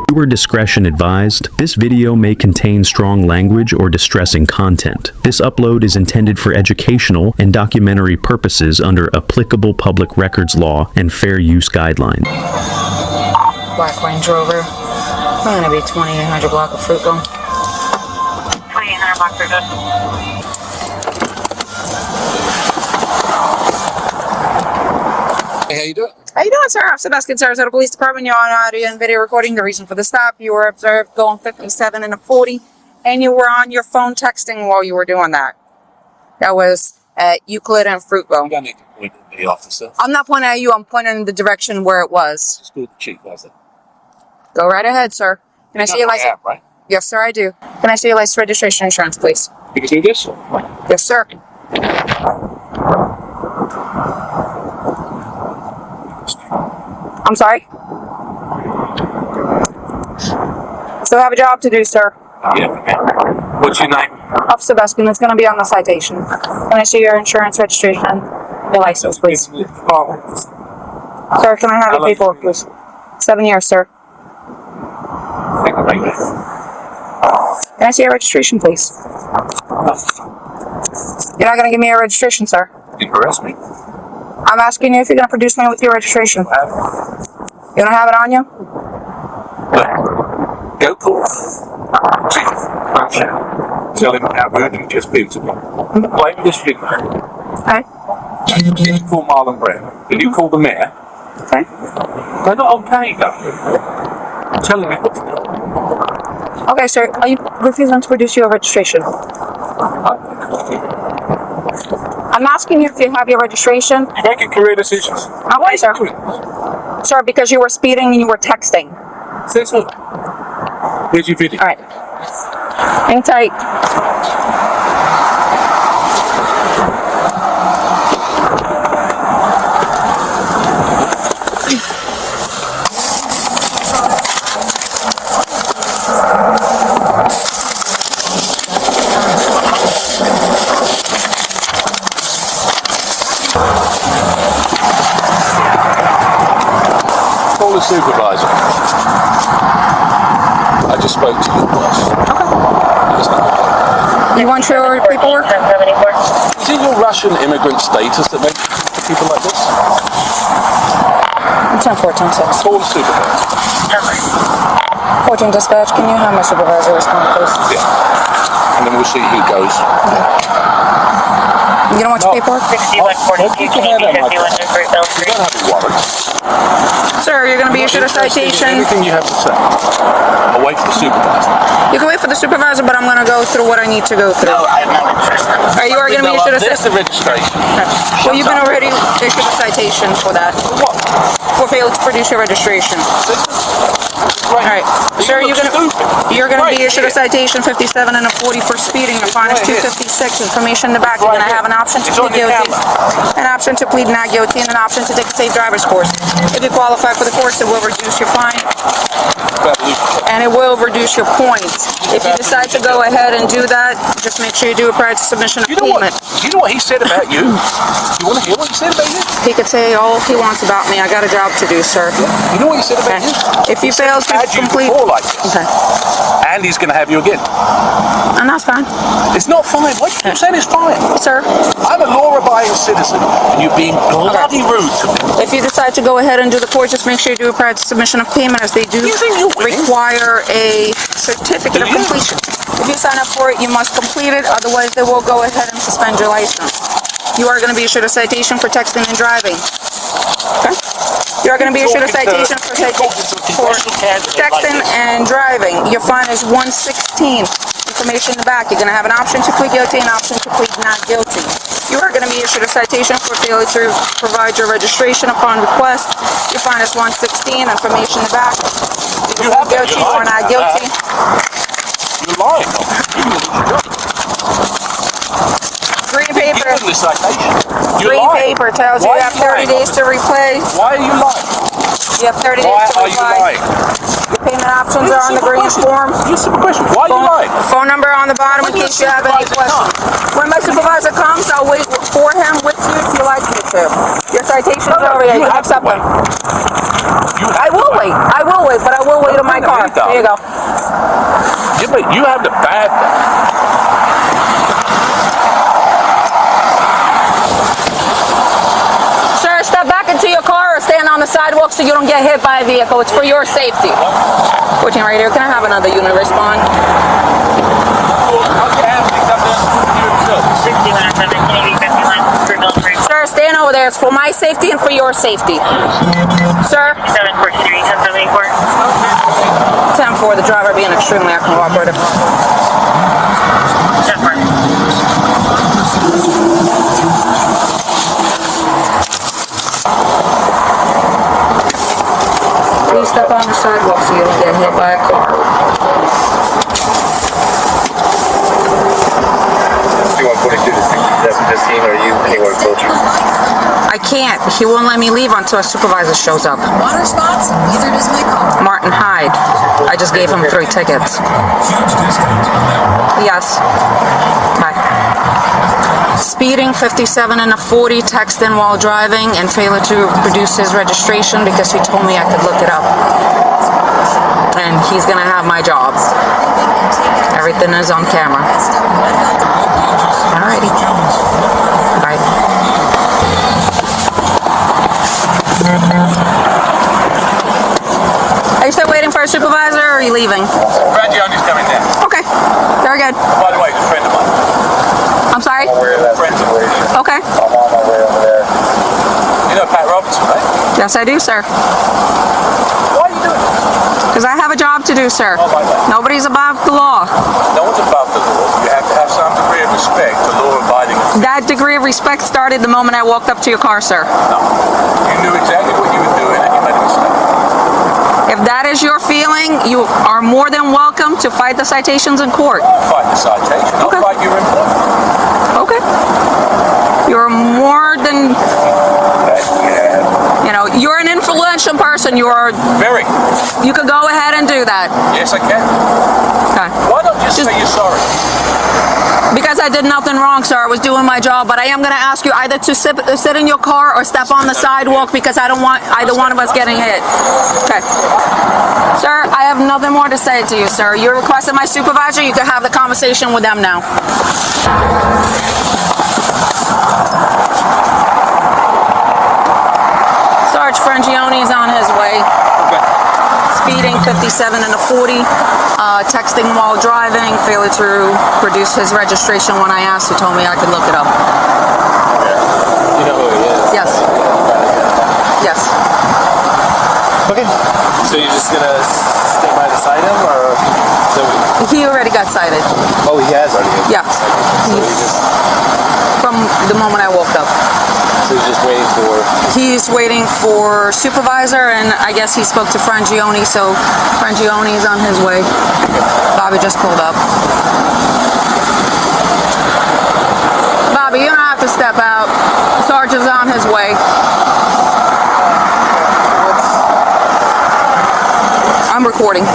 Viewer discretion advised. This video may contain strong language or distressing content. This upload is intended for educational and documentary purposes under applicable public records law and fair use guidelines. Black Range Rover. I'm gonna be 2800 block of fruit gum. 2800 block fruit gum. Hey, how you doing? How you doing, sir? Officer Beskin, Sarasota Police Department. You're on audio and video recording. The reason for the stop, you were observed going 57 and a 40, and you were on your phone texting while you were doing that. That was at Euclid and Fruitvale. You don't need to point at me, officer. I'm not pointing at you. I'm pointing in the direction where it was. Just call the chief, was it? Go right ahead, sir. Can I see your license? Have, right? Yes, sir, I do. Can I see your license, registration, insurance, please? You can do this? Yes, sir. I'm sorry? Still have a job to do, sir. Yeah, okay. What's your name? Officer Beskin, it's going to be on the citation. Can I see your insurance, registration, your license, please? Sir, can I have your paperwork, please? 7 years, sir. Can I see your registration, please? You're not going to give me your registration, sir? You arrest me? I'm asking you if you're going to produce me with your registration. You don't have it on you? Go call. Tell him how good you've just been to me. Blame this shit, man. Okay. Then you call Marlon Brown. Then you call the mayor. Okay. They're not okay, though. I'm telling me what to do. Okay, sir. Are you refusing to produce your registration? I'm asking you if you have your registration. You're making career decisions. Okay, sir. Sir, because you were speeding and you were texting. Say so. Here's your video. All right. Hang tight. Call the supervisor. I just spoke to your boss. You want your paperwork? Is it your Russian immigrant status that makes people like this? 10-4-10-6. Call the supervisor. 14 dispatch, can you have my supervisor respond, please? Yeah. And then we'll see who goes. You don't want your paperwork? 6142, You don't have a warrant. Sir, you're going to be issued a citation. Anything you have to say. I'll wait for the supervisor. You can wait for the supervisor, but I'm going to go through what I need to go through. No, I have no registration. You are going to be issued a There's citation. the registration. Well, you've been already issued a citation for that. What? For failing to produce your registration. All right, sir, you're going to be issued a citation 57 and a 40 for speeding. Your fine is $256. Information in the back. You're going to have an option to plead guilty, an option to plead not guilty, and an option to take a safe driver's course. If you qualify for the course, it will reduce your fine, and it will reduce your points. If you decide to go ahead and do that, just make sure you do it prior to submission of payment. You know what he said about you? You want to hear what he said about you? He could say all he wants about me. I got a job to do, sir. You know what he said about you? If you fail to complete, like this. okay, And he's going to have you again. and that's fine, It's not fine. What you said is fine. sir. I'm a law-abiding citizen, and you're being bloody rude to me. If you decide to go ahead and do the course, just make sure you do it prior to submission of payment, as they do You think you're winning? require a certificate of Do you? completion. If you sign up for it, you must complete it, otherwise they will go ahead and suspend your license. You are going to be issued a citation for texting and driving. Okay? You are going to be issued a citation for texting and driving. Your fine is $116. Information in the back. You're going to have an option to plead guilty and an option to plead not guilty. You are going to be issued a citation for failure to provide your registration upon request. Your fine is $116. Information in the back. You can plead guilty or not guilty. You're lying. Green paper. Give them the citation. You're Green lying. paper tells you Why you are have you 30 days to repay. Why are you lying? You have 30 days Why to are you reply. lying? Your payment options are on the green form. Answer the question. Why are you lying? Phone number on the bottom in case you have any questions. When my supervisor comes, I'll wait for him with you if you like me to. Your citation's over there. You can accept them. I will wait. I will wait, but I will wait in my car. car. There you go. You have the bad. Sir, step back into your car or stand on the sidewalk so you don't get hit by a vehicle. It's for your safety. 14 right here. Can I have another unit respond? Sir, stand over there. It's for my safety and for your safety. Sir? 10-4, the driver being extremely uncooperative. Please step on the sidewalk so you don't get hit by a car. Do you want 42 to 6715 or are you anywhere closer? I can't. He won't let me leave until a supervisor shows up. Water spots? Either does my call. Martin Hyde. I just gave him 3 tickets. Yes. Okay. Speeding 57 and a 40, texting while driving, and failure to produce his registration because he told me I could look it up. And he's gonna have my job. Everything is on camera. Alrighty. Bye. Are you still waiting for a supervisor or are you leaving? Frangione's coming down. Okay. Very good. By the way, he's a friend of mine. I'm sorry? I'm aware of that Friends. situation. Okay. I'm on my way over there. You know Pat Robertson, right? Yes, I do, sir. Why are you doing it? Because I have a job to do, sir. Oh, my God. Nobody's above the law. No one's above the law. You have to have some degree of respect for law-abiding. That degree of respect started the moment I walked up to your car, sir. No. You knew exactly what you were doing and you made a mistake. If that is your feeling, you are more than welcome to fight the citations in court. I'll fight the citation. I'll Okay. fight your employment. Okay. You're more than, you're an influential person. Very. You could go ahead and do that. Yes, I can. Okay. Why not just say you're sorry? Because I did nothing wrong, sir. I was doing my job, but I am going to ask you either to sit in your car or step on the sidewalk because I don't want either one of us getting hit. Okay. Sir, I have nothing more to say to you, sir. You requested my supervisor. You can have the conversation with them now. Sarge Frangione is on his way. Speeding 57 and a 40, texting while driving, failure to produce his registration when I asked. He told me I could look it up. You know who he is? Yes. Yes. Okay. So you're just gonna stay by beside him, or He already got cited. Oh, he has already. Yeah. So you just From the moment I woke up. so you're just waiting for. He's waiting for supervisor, and I guess he spoke to Frangione, so Frangione is on his way. Bobby just pulled up. Bobby, you don't have to step out. Sarge is on his way. I'm recording.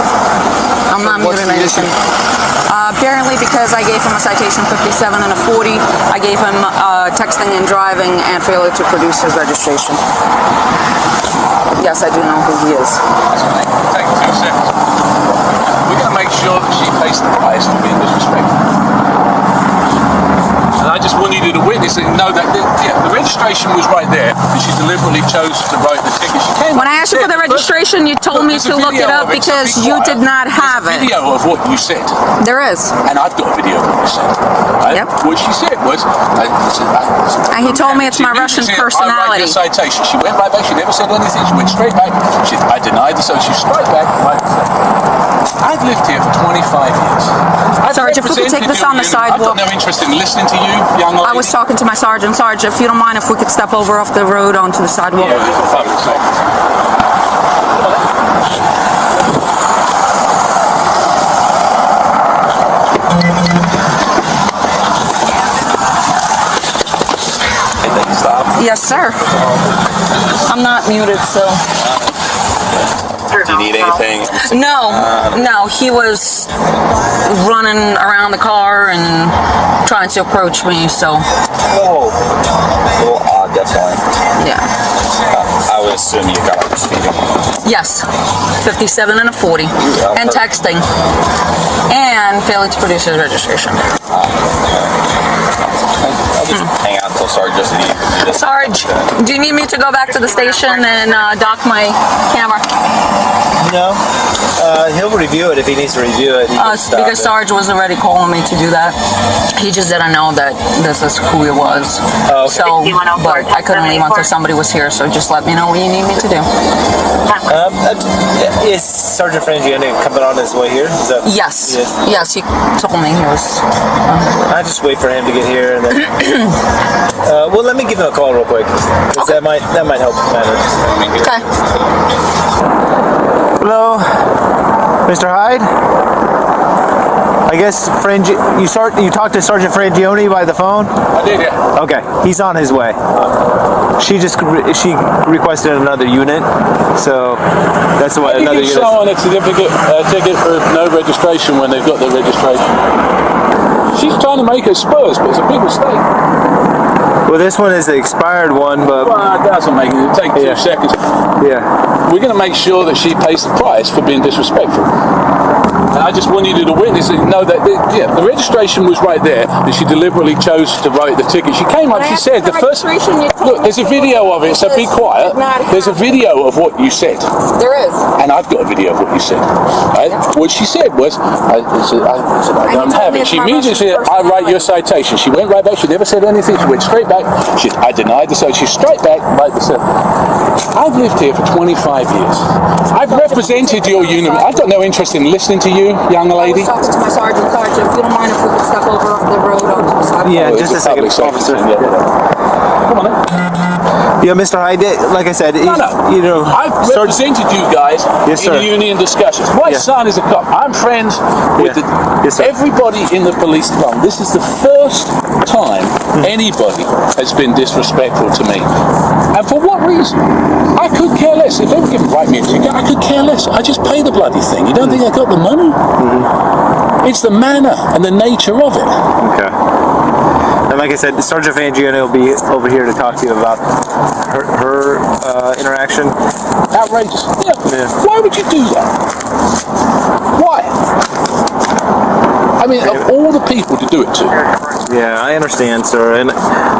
I'm not muting anything. Apparently because I gave him a citation 57 and a 40, I gave him texting and driving and failure to produce his registration. Yes, I do know who he is. Take 2 seconds. We're going to make sure that she pays the price for being disrespectful. And I just wanted you to witness it and know that the registration was right there, and she deliberately chose to write the ticket. She came When I asked you for the registration, you told me to look it up because you did not have There's a it. video of what you said, There is. and I've got a video of what you said. Right? Yep. What she said was, And he told me it's my Russian personality. I write your citation. She went right back. She never said anything. She went straight back. I denied the so she straight back. Right. I've lived here for 25 years. Sarge, if we could take this on the I've got sidewalk. no interest in listening to you, young lady. I was talking to my sergeant. Sarge, if you don't mind, if we could step over off the road onto the sidewalk. Yeah, for fuck's sake. Yes, sir. I'm not muted, so. Do you need anything? No, he was running around the car and trying to approach me, so. Oh, a little odd, that's fine. Yeah. I would assume you got up for speeding. Yes, 57 and a 40, and texting, and failing to produce his registration. I'll just hang out until Sarge doesn't need to do this. Sarge, do you need me to go back to the station and dock my camera? No. He'll review it if he needs to review it. He can stop Because it. Sarge was already calling me to do that. He just didn't know that this is who he was. Oh, okay. So, but I couldn't leave until somebody was here, so just let me know what you need me to do. Is Sergeant Frangione coming on his way here? Is that, Yes. Yes. Yes, he told me he was. I just wait for him to get here, and then. Well, let me give him a call real quick, because that might help matters. Okay. Hello, Mr. Hyde. I guess you talked to Sergeant Frangione by the phone. I did, yeah. Okay, he's on his way. She requested another unit, so that's what You another give unit. someone a certificate, ticket for no registration when they've got their registration. She's trying to make her spurs, but it's a big mistake. Well, this one is the expired one, but Well, it doesn't make it. It'll take 2 seconds. yeah. We're going to make sure that she pays the price for being disrespectful. And I just wanted you to witness and know that, the registration was right there, and she deliberately chose to write the ticket. She came up, she said, the first... Look, there's a video of it, so be quiet. There's a video of what you said. There is. And I've got a video of what you said. Right? What she said was, I said, I don't have it. She immediately said, I write your citation. She went right back. She never said anything. She went straight back. I denied the citation. She's straight back. Right. I've lived here for 25 years. I've represented your unit. I've got no interest in listening to you, young lady. I was talking to my sergeant. Sergeant, if you don't mind if we could step over the road onto the sidewalk. Yeah, Oh, just a it's second, public safety officer. thing, yeah. Come on then. Yeah, Mr. Hyde, like I said, No. you know, I've represented you guys Yes, in sir. the union discussions. My Yeah. son is a cop. I'm friends with Yes, sir. everybody in the police department. This is the first time anybody has been disrespectful to me. And for what reason? I could care less. If they were going to write me a ticket, I could care less. I just pay the bloody thing. You don't think I got the money? It's the manner and the nature of it. Okay. And like I said, Sergeant Frangione will be over here to talk to you about her interaction. Outrageous. Yeah. Why would you do that? Why? I mean, of all the people to do it to. Yeah, I understand, sir. And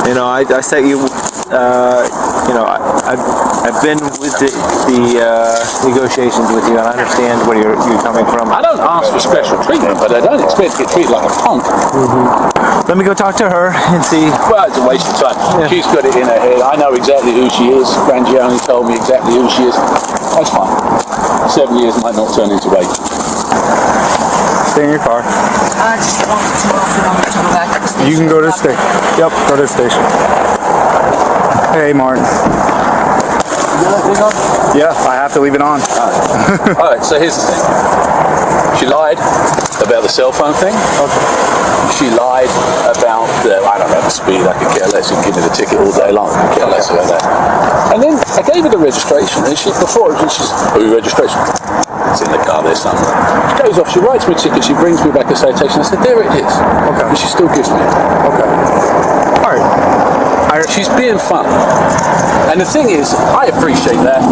you know, I set you. You know, I've been with the negotiations with you, and I understand where you're coming from. I don't ask for special treatment, but I don't expect to get treated like a punk. Let me go talk to her and see. Well, it's a waste of time. Yeah. She's got it in her head. I know exactly who she is. Frangione told me exactly who she is. That's fine. 7 years might not turn into 8. Stay in your car. I just wanted to know if you want me to go back to the station. You can go to the station. Yep, go to the station. Hey, Martin. Yeah, I have to leave it on. All right, so here's the thing. She lied about the cell phone thing. Okay. She lied about the, I don't know, the speed. I could care less. You can give me the ticket all day long. I could care less about that. And then I gave her the registration, and she's registration. It's in the car there somewhere. She goes off, she writes me a ticket, she brings me back a citation. I said, there it is. Okay. And she still gives me it. Okay. All right. She's being funny. And the thing is, I appreciate that.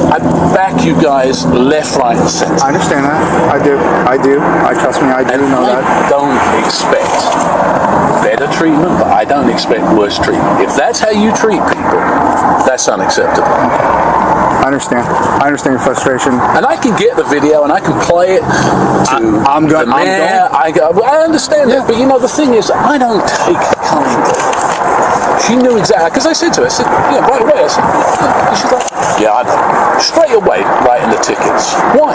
I back you guys left, right, and centre. I understand that. I do. Trust me, I do know I that. don't expect better treatment, but I don't expect worse treatment. If that's how you treat people, that's unacceptable. I understand. I understand your frustration. And I can get the video and I can play it to the mayor. I understand that, but you know, the thing is, I don't take kind of. She knew exactly, because I said to her, I said, yeah, right away, I said, yeah. And she's like, yeah, I know. Straight away, writing the tickets. Why?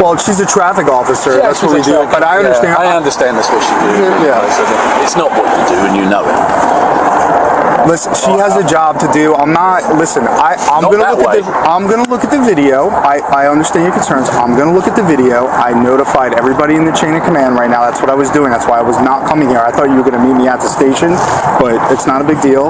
Well, she's a traffic officer. That's what we do. But I understand. I understand that's what she did. Yeah. So it's not what you do, and you know it. Listen, she has a job to do. I'm not. Listen, I'm Not gonna that look way. at the. I'm gonna look at the video. I understand your concerns. I'm gonna look at the video. I notified everybody in the chain of command right now. That's what I was doing. That's why I was not coming here. I thought you were gonna meet me at the station, but it's not a big deal.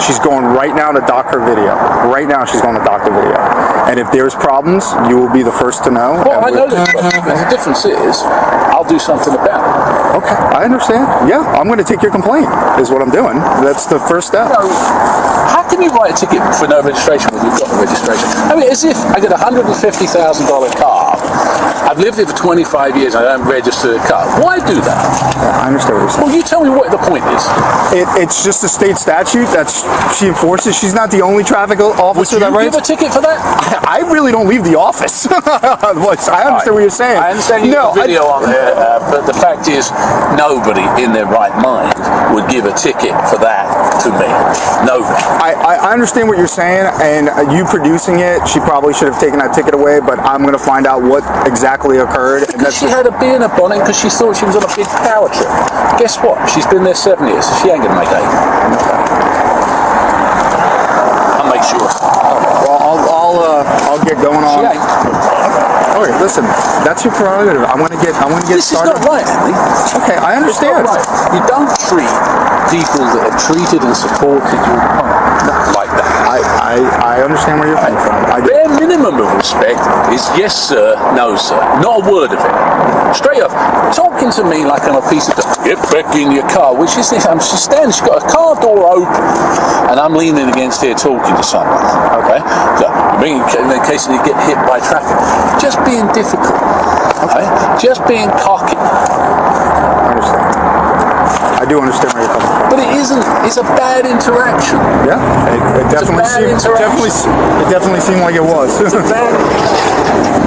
she's going right now to dock her video. Right now she's going to dock the video. And if there's problems, you will be the first to know. Well, I know there's problems. The difference is, I'll do something about it. Okay, I understand. Yeah, I'm going to take your complaint, is what I'm doing. That's the first step. No, how can you write a ticket for no registration when you've got the registration? I mean, as if I get a $150,000 car, I've lived here for 25 years, I don't register the car. Why do that? I understand what you're saying. Well, you tell me what the point is. It's just a state statute that she enforces. She's not the only traffic Would officer you that writes. give a ticket for that? I really don't leave the office. I understand what you're saying. I understand you have a video on there, but the fact is, nobody in their right mind would give a ticket for that to me. Nobody. I understand what you're saying, and you producing it, she probably should have taken that ticket away, but I'm going to find out what exactly occurred. And Because she had a bee in her bonnet because she thought she was on a big power trip. Guess what? She's been there 7 years. She ain't going to make 8. I'll make sure. Well, I'll get going on. She ain't. All right, listen, that's your prerogative. I want to get This is started. not right, Andy. Okay, I It's not understand. right. You don't treat people that have treated and supported you like that. I understand where you're coming from. I do. Bare minimum of respect is yes sir, no sir. Not a word of it. Straight up. Talking to me like I'm a piece of get back in your car, which is this. She's standing, she's got a car door open, and I'm leaning against here talking to someone. Okay? So, in case you get hit by traffic. Just being difficult. Okay? Just being cocky. I understand. I do understand where you're coming from. But it isn't. It's a bad interaction. Yeah, it definitely bad seemed. It definitely seemed like it was. It's a bad.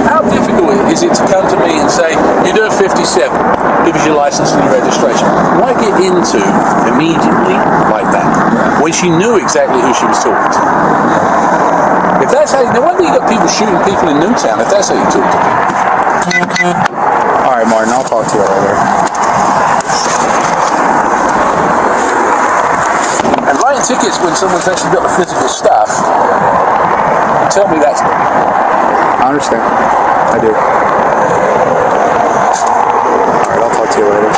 How difficult is it to come to me and say, you're doing 57, give us your license and your registration? Why get into immediately like that when she knew exactly who she was talking to? If that's how, no wonder you got people shooting people in Newtown if that's how you talk to people. All right, Martin, I'll talk to you later. And writing tickets when someone's actually got the physical stuff, tell me that's. I understand. I do. All right, I'll talk to you later.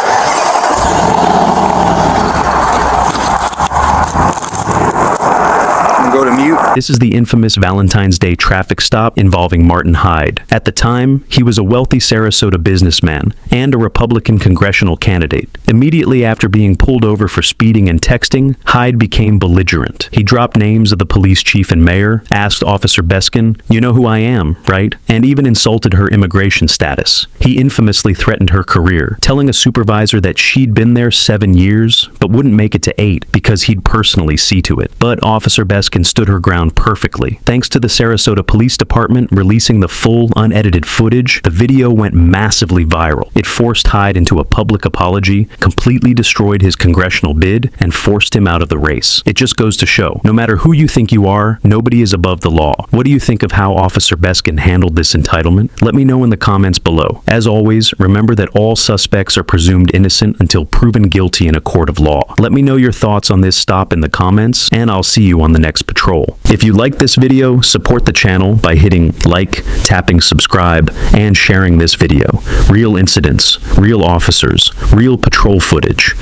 Go to mute. This is the infamous Valentine's Day traffic stop involving Martin Hyde. At the time, he was a wealthy Sarasota businessman and a Republican congressional candidate. Immediately after being pulled over for speeding and texting, Hyde became belligerent. He dropped names of the police chief and mayor, asked Officer Beskin, "You know who I am, right?" and even insulted her immigration status. He infamously threatened her career, telling a supervisor that she'd been there 7 years, but wouldn't make it to 8 because he'd personally see to it. But Officer Beskin stood her ground perfectly. Thanks to the Sarasota Police Department releasing the full, unedited footage, the video went massively viral. It forced Hyde into a public apology, completely destroyed his congressional bid, and forced him out of the race. It just goes to show, no matter who you think you are, nobody is above the law. What do you think of how Officer Beskin handled this entitlement? Let me know in the comments below. As always, remember that all suspects are presumed innocent until proven guilty in a court of law. Let me know your thoughts on this stop in the comments, and I'll see you on the next patrol. If you like this video, support the channel by hitting like, tapping subscribe, and sharing this video. Real incidents, real officers, real patrol footage.